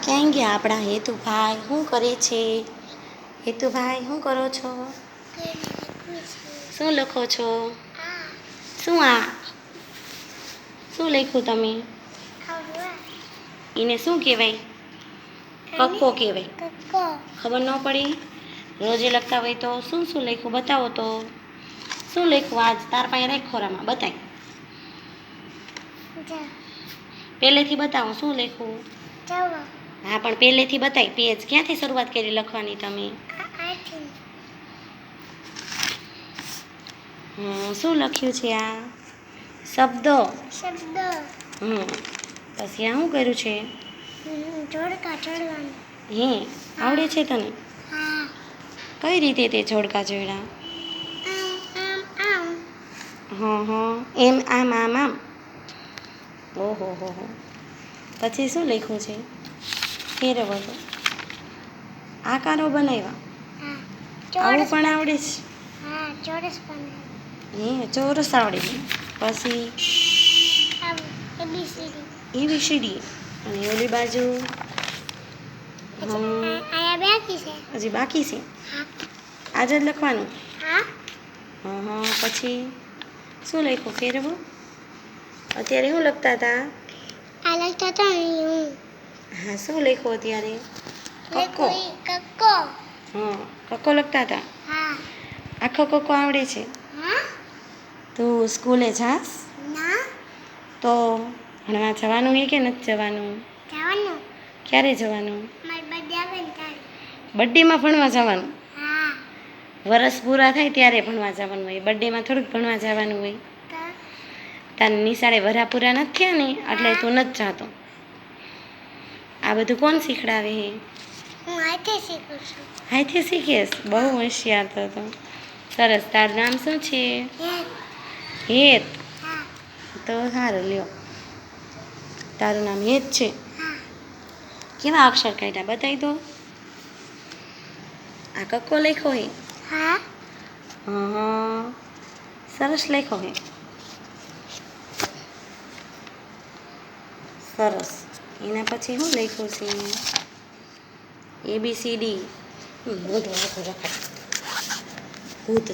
ક્યાં ગયા આપણા હેતુભાઈ? શું કરે છે હેતુભાઈ? શું કરો છો? શું લખો છો? શું આ શું લખ્યું તમે? એને શું કહેવાય? કક્કો કહેવાય. ખબર ન પડી? રોજે લખતા હોય તો શું શું લખ્યું બતાવો તો. શું લખ્યું આજ? તાર પાસે રાખ ખોરામાં બતાય. પહેલેથી બતાવો શું લખ્યું. હા પણ પહેલેથી બતાય. પેજ ક્યાંથી શરૂઆત કરી લખવાની તમે? શું લખ્યું છે આ? શબ્દો. પછી આ શું કર્યું છે? જોડકા ચડવાનું. હે આવડે છે તને? કઈ રીતે તે જોડકા જોડ્યા? એમ આમ આમ આમ. ઓહો હો હો. પછી શું લખ્યું છે? ફેરવો તો. આકારો બનાવ્યા. આવું પણ આવડે છે? ચોરસ બનાવ્યું. હે ચોરસ આવડે છે. પછી એબીસીડી. અને ઓલી બાજુ હજી બાકી છે. આજ જ લખવાનું. પછી શું લખ્યું ફેરવો? અત્યારે શું લખતા હતા? હા શું લખ્યું અત્યારે? કક્કો. કક્કો લખતા હતા. આખો કક્કો આવડે છે? તું સ્કૂલે જાસ? તો ભણવા જવાનું છે કે નથી જવાનું? ક્યારે જવાનું? બર્થડેમાં ભણવા જવાનું? વરસ પૂરા થાય ત્યારે ભણવા જવાનું હોય. બર્થડેમાં થોડુંક ભણવા જવાનું હોય. તારી નિશાળે વરા પૂરા નથી થયા ને એટલે તું નથી જાતો. આ બધું કોણ શીખડાવે છે? હું હાથે શીખું છું. હાથે શીખેશ? બહુ હોશિયાર તો. સરસ. તારું નામ શું છે? હેત. તો સારું લ્યો. તારું નામ હેત છે? કેવા અક્ષર કાઢ્યા બતાવી દો. આ કક્કો લખ્યો હે? સરસ લખ્યો હે. સરસ. એના પછી શું લખ્યું છે? ABCD. મોઢું આખું રખાય. ભૂત